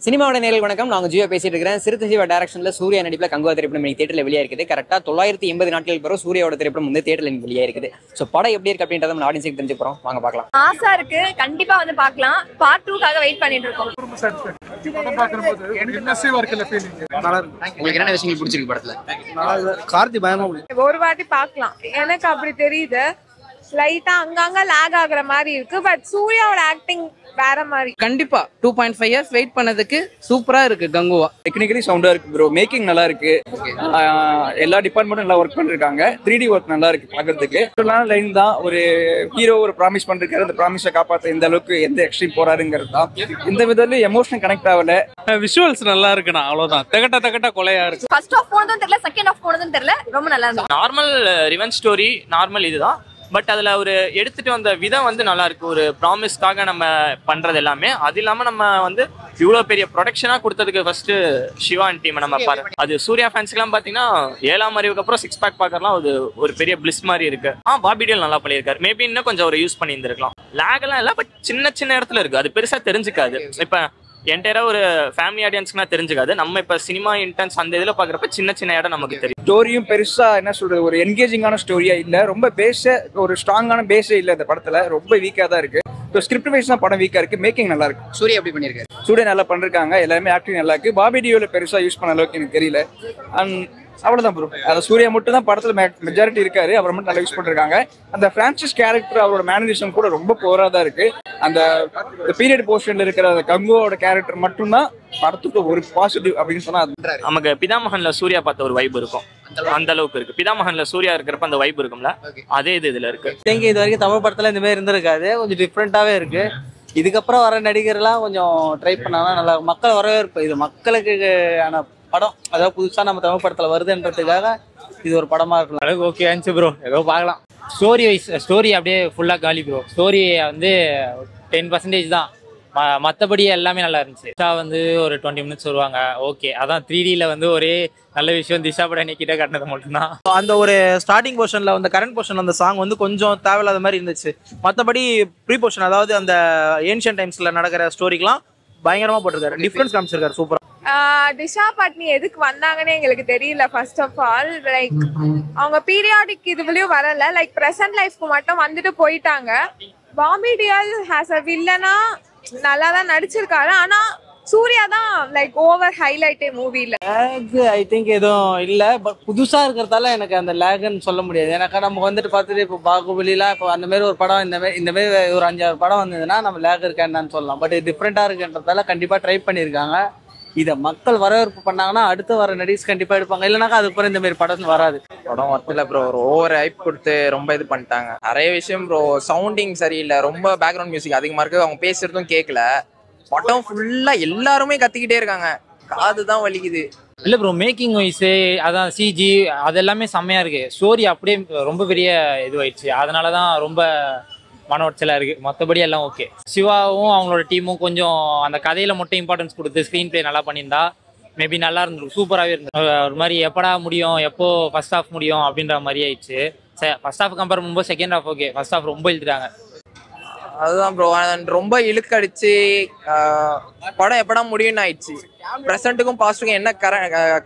சினிமாவோட நேரில் வணக்கம். நாங்கள் ஜியோ பேசிட்டு இருக்கிறேன். சிறுத்தை சிவா டைரக்ஷனில் சூர்யா நடிப்பில் கங்குவா திரைப்படம் இன்னைக்கு தேட்டரில் வெளியாக இருக்குது. கரெக்டாக 980 நாட்களுக்கு பிறகு சூர்யாவோட திரைப்படம் வந்து தேட்டரில் வெளியாக இருக்குது. ஸோ படம் எப்படி இருக்கு அப்படின்றத நம்ம ஆடியன்ஸுக்கு தெரிஞ்சு போகிறோம். வாங்க பார்க்கலாம். ஆசா இருக்கு, கண்டிப்பா வந்து பார்க்கலாம். பார்ட் 2க்காக வெயிட் பண்ணிட்டு இருக்கோம். உங்களுக்கு என்ன விஷயங்கள் பிடிச்சிருக்கு படத்தில்? கார்த்தி பயமா ஒரு வாட்டி பார்க்கலாம். எனக்கு அப்படி தெரியுது, லைட்டா அங்கங்க லாக் ஆகுற மாதிரி இருக்கு. பட் சூர்யாவோட ஆக்டிங் வேற மாதிரி. கண்டிப்பா 2.5 இயர்ஸ் வெயிட் பண்ணதுக்கு சூப்பரா இருக்கு. கங்குவா டெக்னிக்கலி சவுண்டா இருக்கு ப்ரோ. மேக்கிங் நல்லா இருக்கு. எல்லா டிபார்ட்மெண்ட்டும் நல்லா ஒர்க் பண்ணிருக்காங்க. 3D ஒர்க் நல்லா இருக்கு பாக்குறதுக்கு. லைன் தான் ஒரு ஹீரோ ஒரு ப்ராமிஸ் பண்ணிருக்காரு. அந்த ப்ராமிஸை காப்பாற்ற இந்த அளவுக்கு எந்த எக்ஸ்ட்ரீம் போறாருங்கிறது தான். இந்த விதத்துல எமோஷனல் கனெக்ட் ஆகல. விஷுவல்ஸ் நல்லா இருக்குண்ணா, அவ்வளவுதான். தகட்ட கொலையா இருக்கு. ஃபர்ஸ்ட் ஹாஃப் போனதும் தெரியல, செகண்ட் ஹாஃப் போனதும் தெரியல. ரொம்ப நல்லா இருந்துச்சு. நார்மல் ரிவெஞ்ச் ஸ்டோரி, நார்மல் இதுதான். பட் அதில் ஒரு எடுத்துட்டு வந்த விதம் வந்து நல்லா இருக்கு. ஒரு ப்ராமிஸ்க்காக நம்ம பண்றது எல்லாமே. அது இல்லாம நம்ம வந்து இவ்வளோ பெரிய ப்ரொடக்ஷனாக கொடுத்ததுக்கு ஃபர்ஸ்ட் சிவா டீம் நம்ம பாரு. அது சூர்யா ஃபேன்ஸ்க்குலாம் பார்த்தீங்கன்னா 7ஆம் அறிவுக்கு அப்புறம் 6 பேக் பார்க்கறலாம் அது ஒரு பெரிய பிளிஸ் மாதிரி இருக்கு. பாபி டியோல் நல்லா பண்ணியிருக்காரு. மேபி இன்னும் கொஞ்சம் ஒரு யூஸ் பண்ணியிருந்திருக்கலாம். லேக் எல்லாம் இல்லை, பட் சின்ன இடத்துல இருக்கு. அது பெருசா தெரிஞ்சுக்காது. இப்போ என்டையரா ஒரு ஃபேமிலி ஆடியன்ஸ்க்குனா தெரிஞ்சுக்காது. நம்ம இப்ப சினிமா இன்டென்ஸ் அந்த இதுல பாக்குறப்ப சின்ன இடம் நமக்கு தெரியும். ஸ்டோரியும் பெருசா என்ன சொல்றது, ஒரு என்கேஜிங்கான ஸ்டோரியா இல்ல. ரொம்ப பேஸ ஒரு ஸ்ட்ராங்கான பேஸே இல்ல. இந்த படத்துல ரொம்ப வீக்கா தான் இருக்கு. ஸ்கிரிப்ட் வைஸ் தான் படம் வீக்கா இருக்கு. மேக்கிங் நல்லா இருக்கு. சூர்யா எப்படி பண்ணியிருக்காரு? சூர்யா நல்லா பண்ணிருக்காங்க. எல்லாருமே ஆக்டிங் நல்லா இருக்கு. பாபி டியோல பெருசா யூஸ் பண்ண அளவுக்கு எனக்கு தெரியல. அண்ட் அவ்வளவுதான் ப்ரோ. அந்த சூர்யா மட்டும் தான் படத்துல மெஜாரிட்டி இருக்காரு. அவர் மட்டும் நல்லா யூஸ் பண்ணிருக்காங்க. அந்த பிரான்சிஸ் கேரக்டர் அவரோட மேனரிசம் கூட ரொம்ப போரா தான் இருக்கு. அந்த பீரியட் போர்ஷன்ல இருக்கிற அந்த கங்குவோட கேரக்டர் மட்டும்தான் படத்துக்கு ஒரு பாசிட்டிவ் அப்படின்னு சொன்னா நமக்கு பிதாமகன்ல சூர்யா பார்த்த ஒரு வைப் இருக்கும். அந்த அளவுக்கு இருக்கு. பிதாமகன்ல சூர்யா இருக்கிறப்ப அந்த வைப் இருக்கும்ல, அதே இதுல இருக்கு. இது வரைக்கும் தமிழ் படத்துல இந்த மாதிரி இருந்திருக்காது. கொஞ்சம் டிஃப்ரெண்டாவே இருக்கு. இதுக்கப்புறம் வர நடிகர்லாம் கொஞ்சம் ட்ரை பண்ணாங்கன்னா நல்லா. மக்கள் வரவே இருப்போம். இது மக்களுக்கு ஆன படம். அதாவது புதுசா நம்ம தமிழ் படத்துல வருதுன்றதுக்காக இது ஒரு படமா இருக்கும். அளவுக்கு ஓகே ஆச்சு ப்ரோ. ஏதோ பார்க்கலாம். ஸ்டோரி அப்படியே ஃபுல்லாக காலி ப்ரோ. ஸ்டோரி வந்து 10% தான். மற்றபடி எல்லாமே நல்லா இருந்துச்சு. திஷா வந்து ஒரு 20 மினிட்ஸ் வருவாங்க. ஓகே, அதான் 3Dல வந்து ஒரே நல்ல விஷயம் திஷா படம் கிட்ட காட்டினது மட்டும்தான். அந்த ஒரு ஸ்டார்டிங் போர்ஷன்ல அந்த கரண்ட் போர்ஷன் அந்த சாங் வந்து கொஞ்சம் தேவையில்லாத மாதிரி இருந்துச்சு. மற்றபடி ப்ரீ போர்ஷன் அதாவது அந்த ஏன்ஷியன் டைம்ஸ்ல நடக்கிற ஸ்டோரிக்கெல்லாம் பயங்கரமா போட்டிருக்காரு. டிஃபரன்ஸ் காமிச்சிருக்காரு. சூப்பரா. திஷா பட்னி எதுக்கு வந்தாங்கன்னு எங்களுக்கு தெரியல. ஃபர்ஸ்ட் ஆஃப் ஆல் லைக் அவங்க பீரியாடிக் இதுலயும் வரல. லைக் பிரசன்ட் லைஃப்க்கு மட்டும் வந்துட்டு போயிட்டாங்க. பாபி டியோல் ஹாஸ் அ வில்லனா நல்லா தான் நடிச்சிருக்காரு. ஆனா சூர்யா தான் லைக் ஓவர் ஹைலைட்டே மூவில. ஐ திங்க் எதுவும் இல்லை. பட் புதுசா இருக்கிறதால எனக்கு அந்த லேக்னு சொல்ல முடியாது. எனக்கு நம்ம வந்துட்டு பார்த்துட்டு இப்போ பாகுபலிலாம் இப்போ அந்த மாதிரி ஒரு படம் இந்த மாதிரி ஒரு 5-6 படம் வந்ததுன்னா நம்ம லேக் இருக்கா என்னன்னு சொல்லலாம். பட் இது டிஃப்ரெண்டா இருக்குன்றதால கண்டிப்பா ட்ரை பண்ணியிருக்காங்க. இதை மக்கள் வரவேற்பு பண்ணாங்கன்னா அடுத்து வர நடிகர்ஸ் கண்டிப்பா எடுப்பாங்க. இல்லைனாக்கா அதுக்கப்புறம் இந்த மாதிரி படம் வராது. படம் வரல ப்ரோ. ஒரு ஓவர் ஹைப் கொடுத்து ரொம்ப இது பண்ணிட்டாங்க. நிறைய விஷயம் ப்ரோ. சவுண்டிங் சரியில்லை. ரொம்ப பேக்ரவுண்ட் மியூசிக் அதிகமா இருக்கு. அவங்க பேசுறதும் கேட்கல. படம் ஃபுல்லா எல்லாருமே கத்திக்கிட்டே இருக்காங்க. காது தான் வலிக்குது. இல்லை ப்ரோ, மேக்கிங் வைஸு அதான் சிஜி அது எல்லாமே செம்மையா இருக்கு. ஸ்டோரி அப்படியே ரொம்ப பெரிய இதுவாயிடுச்சு. அதனால தான் ரொம்ப மன உடச்சலாக இருக்குது. மற்றபடி எல்லாம் ஓகே. சிவாவும் அவங்களோட டீமும் கொஞ்சம் அந்த கதையில் மட்டும் இம்பார்ட்டன்ஸ் கொடுத்து ஸ்க்ரீன் பிளே நல்லா பண்ணியிருந்தா மேபி நல்லா இருந்துடும். சூப்பராகவே இருந்தது. ஒரு மாதிரி எப்படா முடியும், எப்போ ஃபர்ஸ்ட் ஹாஃப் முடியும் அப்படின்ற மாதிரி ஆயிடுச்சு. ஃபர்ஸ்ட் ஹாஃப் கம்பேர் பண்ணும்போது second half okay. First half ரொம்ப இழுத்துட்டாங்க. அதுதான் ப்ரோ. ரொம்ப இழுக்கடிச்சு படம் எப்படா முடியும்னு ஆயிடுச்சு. ப்ரெசென்ட்டுக்கும் பாஸ்ட்டுக்கும் என்ன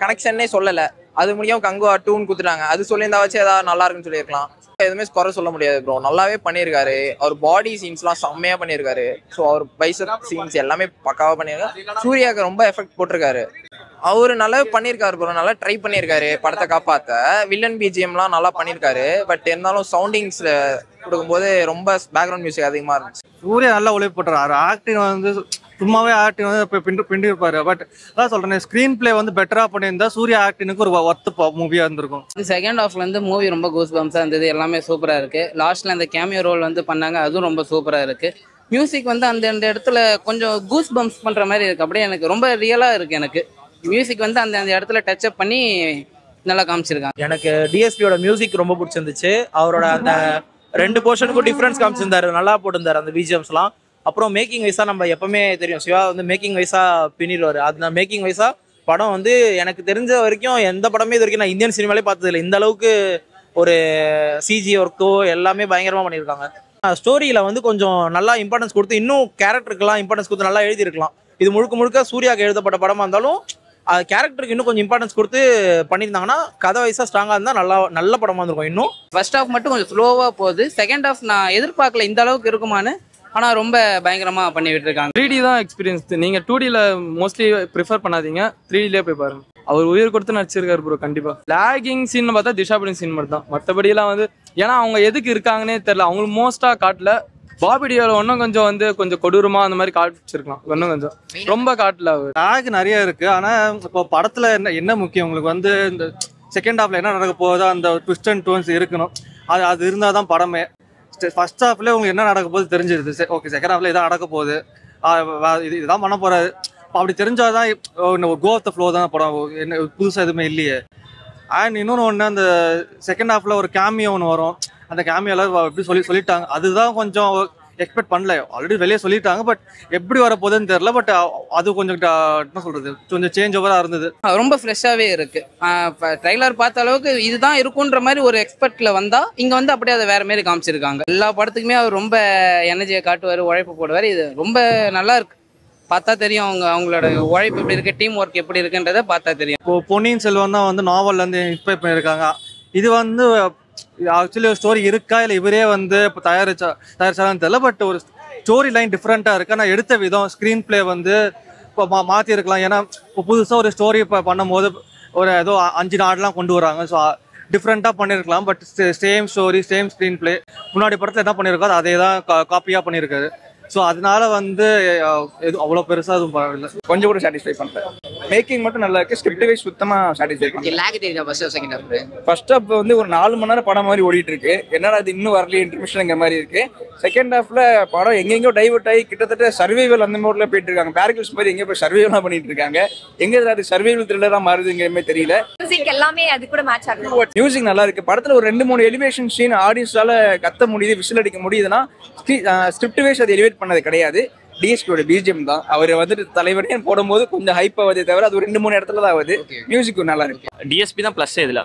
கனெக்ஷன்னே சொல்லலை. அது முடியும் கங்குவா 2ன்னு கொடுத்துட்டாங்க. அது சொல்லியிருந்தா வச்சு ஏதாவது நல்லா இருக்குன்னு சொல்லியிருக்கலாம். எதுவுமே குறை சொல்ல முடியாது ப்ரோ. நல்லாவே பண்ணியிருக்காரு. அவர் பாடி சீன்ஸ்லாம் செம்மையா பண்ணியிருக்காரு. ஸோ அவர் பைசப் சீன்ஸ் எல்லாமே பக்காவாக பண்ணியிருக்காரு. சூர்யாவுக்கு ரொம்ப எஃபெக்ட் போட்டிருக்காரு. அவரு நல்லாவே பண்ணியிருக்காரு ப்ரோ. நல்லா ட்ரை பண்ணியிருக்காரு படத்தை காப்பாற்ற. வில்லன் பிஜிஎம்லாம் நல்லா பண்ணியிருக்காரு. பட் இருந்தாலும் சவுண்டிங்ஸ்ல கொடுக்கும்போது ரொம்ப பேக்ரவுண்ட் மியூசிக் அதிகமாக இருந்துச்சு. சூர்யா நல்லா உழைப்பு போட்டுறாரு. ஆக்டிங் வந்து சும்மாவே ஆக்டிங் வந்து பிண்டு இருப்பாரு. பட் அதான் சொல்றேன், ஸ்கிரீன் பிளே வந்து பெட்டரா பண்ணியிருந்தா சூர்யா ஆக்டிங்க்கு ஒரு ஒர்த்து மூவியா இருந்திருக்கும். செகண்ட் ஹாஃப்ல இருந்து மூவி ரொம்ப கூஸ் பம்ஸா இருந்தது. எல்லாமே சூப்பரா இருக்கு. லாஸ்ட்ல அந்த கேமியோ ரோல் வந்து பண்ணாங்க. அதுவும் ரொம்ப சூப்பரா இருக்கு. மியூசிக் வந்து அந்த இடத்துல கொஞ்சம் கூஸ் பம்ப்ஸ் பண்ற மாதிரி இருக்கு. அப்படியே எனக்கு ரொம்ப ரியலா இருக்கு. எனக்கு மியூசிக் வந்து அந்த இடத்துல டச் அப் பண்ணி நல்லா காமிச்சிருக்காங்க. எனக்கு டிஎஸ்பியோட மியூசிக் ரொம்ப பிடிச்சிருந்துச்சு. அவரோட அந்த 2 போர்ஷனுக்கும் டிஃபரன்ஸ் காமிச்சிருந்தாரு. நல்லா போட்டிருந்தாரு அந்த பிஜிஎம்ஸ்லாம். அப்புறம் மேக்கிங் வைஸா நம்ம எப்பவுமே தெரியும் சிவா வந்து மேக்கிங் வைஸா பின்னிடுவாரு. அந்த மேக்கிங் வைஸா படம் வந்து எனக்கு தெரிஞ்ச வரைக்கும் எந்த படமே இது வரைக்கும் நான் இந்தியன் சினிமாலே பார்த்ததில்லை. இந்த அளவுக்கு ஒரு சிஜி ஒர்க்கோ எல்லாமே பயங்கரமா பண்ணியிருக்காங்க. ஸ்டோரியில வந்து கொஞ்சம் நல்லா இம்பார்ட்டன்ஸ் கொடுத்து இன்னும் கேரக்டருக்கெல்லாம் இம்பார்ட்டன்ஸ் கொடுத்து நல்லா எழுதியிருக்கலாம். இது முழுக்க முழுக்க சூர்யாவுக்கு எழுதப்பட்ட படமா இருந்தாலும் அது கேரக்டருக்கு இன்னும் கொஞ்சம் இம்பார்ட்டன்ஸ் கொடுத்து பண்ணியிருந்தாங்கன்னா கதை வைஸாக ஸ்ட்ராங்காக இருந்தால் நல்ல படமாக இருந்திருக்கும். இன்னும் ஃபர்ஸ்ட் ஹாஃப் மட்டும் கொஞ்சம் ஸ்லோவாக போகுது. செகண்ட் ஹாஃப் நான் எதிர்பார்க்கல இந்த அளவுக்கு இருக்குமான்னு, ஆனால் ரொம்ப பயங்கரமாக பண்ணி விட்டுருக்காங்க. 3D தான் எக்ஸ்பீரியன்ஸ். நீங்கள் 2Dயில் மோஸ்ட்லி ப்ரிஃபர் பண்ணாதீங்க, 3Dலே போய் பாருங்க. அவர் உயிர் கொடுத்து நடிச்சிருக்காரு ப்ரோ. கண்டிப்பாக லேகிங் சீன் பார்த்தா திஷா படம் சீன் மட்டும் தான். மற்றபடியெல்லாம் வந்து ஏன்னா அவங்க எதுக்கு இருக்காங்கன்னே தெரியல. அவங்களுக்கு மோஸ்ட்டாக காட்டல. பாபி டியோல இன்னும் கொஞ்சம் வந்து கொஞ்சம் கொடூரமா அந்த மாதிரி காட்டிச்சிருக்கலாம். இன்னும் கொஞ்சம் ரொம்ப காட்டல. லேக் நிறைய இருக்கு. ஆனா இப்போ படத்துல என்ன முக்கியம் உங்களுக்கு வந்து இந்த செகண்ட் ஹாஃப்ல என்ன நடக்க போகுதோ அந்த ட்விஸ்ட் அண்ட் டர்ன்ஸ் இருக்கணும். அது இருந்தால் தான் படமே. ஃபர்ஸ்ட் ஹாஃப்ல உங்களுக்கு என்ன நடக்க போகுது தெரிஞ்சிருது. ஓகே செகண்ட் ஹாஃப்ல இதான் நடக்க போகுது, இதுதான் பண்ண போறாரு. அப்படி தெரிஞ்சாதான் கோ ஆஃப் த ஃப்ளோ தான் படம். என்ன புதுசாக எதுவுமே இல்லையே. அண்ட் இன்னொன்று ஒன்று, அந்த செகண்ட் ஹாஃப்ல ஒரு கேமியோ ஒன்று வரும். அந்த கேமியோல எப்படி சொல்லிட்டாங்க, அதுதான் கொஞ்சம் எக்ஸ்பெக்ட் பண்ணல. ஆல்ரெடி வெளியே சொல்லிட்டாங்க, பட் எப்படி வர போகுதுன்னு தெரியல. பட் அது கொஞ்சம் என்ன சொல்றது, கொஞ்சம் சேஞ்ச் ஓவராக இருந்தது. ரொம்ப ஃப்ரெஷ்ஷாகவே இருக்கு. ட்ரைலர் பார்த்த அளவுக்கு இதுதான் இருக்குன்ற மாதிரி ஒரு எக்ஸ்பெக்ட்ல வந்தா இங்க வந்து அப்படியே அதை வேற மாதிரி காமிச்சிருக்காங்க. எல்லா படத்துக்குமே அவர் ரொம்ப எனர்ஜியை காட்டுவார், உழைப்பு போடுவார். இது ரொம்ப நல்லா இருக்கு. பார்த்தா தெரியும் அவங்களோட உழைப்பு எப்படி இருக்கு, டீம் ஒர்க் எப்படி இருக்குன்றதை பார்த்தா தெரியும். இப்போ பொன்னியின் செல்வன் தான் வந்து நாவல்ல இருந்து இன்ஸ்பயர் பண்ணியிருக்காங்க. இது வந்து ஆக்சுவலி ஒரு ஸ்டோரி இருக்கா இல்லை இவரே வந்து இப்போ தயாரிச்சாலும் தெரியல. பட் ஒரு ஸ்டோரி லைன் டிஃப்ரெண்ட்டாக இருக்கு. ஆனால் எடுத்த விதம் ஸ்க்ரீன் பிளே வந்து இப்போ மாற்றி இருக்கலாம். ஏன்னா இப்போ புதுசாக ஒரு ஸ்டோரி இப்போ பண்ணும்போது ஒரு ஏதோ 5 நாடெலாம் கொண்டு வராங்க. ஸோ டிஃப்ரெண்ட்டாக பண்ணியிருக்கலாம். But same story same screen play. முன்னாடி படத்தில் என்ன பண்ணியிருக்கோ அதே தான் காப்பியாக பண்ணியிருக்காரு. ஸோ அதனால வந்து எதுவும் அவ்வளோ பெருசாக எதுவும் பரவாயில்ல. கொஞ்சம் கூட சாட்டிஸ்ஃபை பண்ணல. மேக்கிங் மட்டும் நல்லா இருக்கு. ஸ்கிரிப்ட் வைஸ் சுத்தமாக சாட்டிஸ்ஃபை பண்ணல. ஃபர்ஸ்ட் ஹாஃப் வந்து ஒரு 4 மணி நேரம் படம் மாதிரி ஓடிட்டு இருக்கு. என்னடா அது இன்னும் வரலையே இன்டர்மிஷன்ங்கிற மாதிரி இருக்கு. செகண்ட் ஹாஃப்ல படம் எங்கெங்கோ டைவர்ட் ஆகி கிட்டத்தட்ட சர்வைவல் அந்த மோட்ல போயிட்டு இருக்காங்க. பேரகிள்ஸ் மாதிரி எங்கே போய் சர்வைவல்லாம் பண்ணிட்டு இருக்காங்க. எங்க அது சர்வைவல் த்ரில்லரா மாறுதுங்கிற மாதிரி தெரியல. எல்லாமே அது கூட மேட்ச் ஆகுது. மியூசிக் நல்லா இருக்கு. படத்துல ஒரு 2-3 எலிவேஷன் சீன் ஆடியன்ஸால கத்த முடியுது, விசில் அடிக்க முடியுதுன்னா ஸ்கிரிப்ட் வைஸ் அது எலிவேட் பண்ணது கிடையாது. டிஎஸ்பியோட பிஜிஎம் தான். அவர் வந்துட்டு தலைவனே போடும்போது கொஞ்சம் ஹைப் ஆகுதே தவிர அது ஒரு 2-3 இடத்துல தான் ஆகுது. மியூசிக் நல்லா இருக்கு. டிஎஸ்பி தான் ப்ளஸ் இதில்.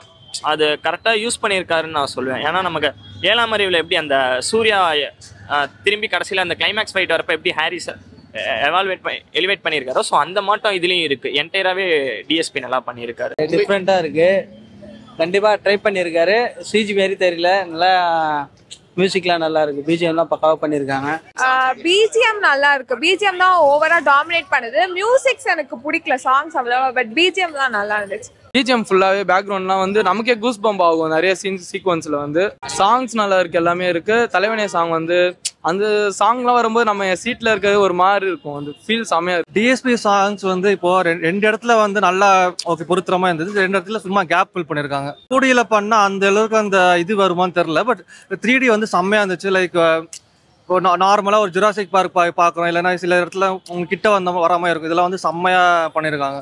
அது கரெக்டாக யூஸ் பண்ணியிருக்காருன்னு நான் சொல்லுவேன். ஏன்னா நமக்கு 7ஆம் அறிவில் எப்படி அந்த சூர்யா திரும்பி கடைசியில் அந்த கிளைமேக்ஸ் ஃபைட் வரப்போ எப்படி ஹாரிஸ் எலிவேட் பண்ணியிருக்காரோ, ஸோ அந்த மாட்டம் இதுலேயும் இருக்குது. என்டையராகவே டிஎஸ்பி நல்லா பண்ணியிருக்காரு. டிஃப்ரெண்ட்டாக இருக்குது. கண்டிப்பாக ட்ரை பண்ணியிருக்காரு. சிஜி மாரி தெரியல. நல்லா மியூசிக்லாம் நல்லா இருக்கு. பிஜிஎம்லாம் பக்காவாக பண்ணியிருக்காங்க. பிஜிஎம் நல்லா இருக்கு. பிஜிஎம் தான் ஓவரா டாமினேட் பண்ணுது. மியூசிக்ஸ் எனக்கு பிடிக்கல, சாங்ஸ் அவ்வளவா. பட் பிஜிஎம் தான் நல்லா இருந்துச்சு. பிஜிஎம் ஃபுல்லாகவே பேக்ரவுண்ட்லாம் வந்து நமக்கே கூஸ் பம்ப் ஆகும். நிறைய சீக்வன்ஸில் வந்து சாங்ஸ் நல்லா இருக்கு, எல்லாமே இருக்கு. தலைவனே சாங் வந்து அந்த சாங்லாம் வரும்போது நம்ம சீட்டில் இருக்கிறது ஒரு மாதிரி இருக்கும். அந்த ஃபீல் செம்மையா இருக்கு. டிஎஸ்பி சாங்ஸ் வந்து இப்போ 2 இடத்துல வந்து நல்லா ஓகே பொருத்தமா இருந்தது. 2 இடத்துல சும்மா கேப் ஃபில் பண்ணியிருக்காங்க. 2Dல பண்ணா அந்த அளவுக்கு அந்த இது வருமானு தெரியல. பட் 3D வந்து செம்மையா இருந்துச்சு. லைக் இப்போ நார்மலாக ஒரு ஜுராசிக் பார்க் பார்க்குறோம், இல்லைன்னா சில இடத்துல உங்க கிட்ட வர மாதிரி இருக்கும். இதெல்லாம் வந்து செம்மையா பண்ணியிருக்காங்க.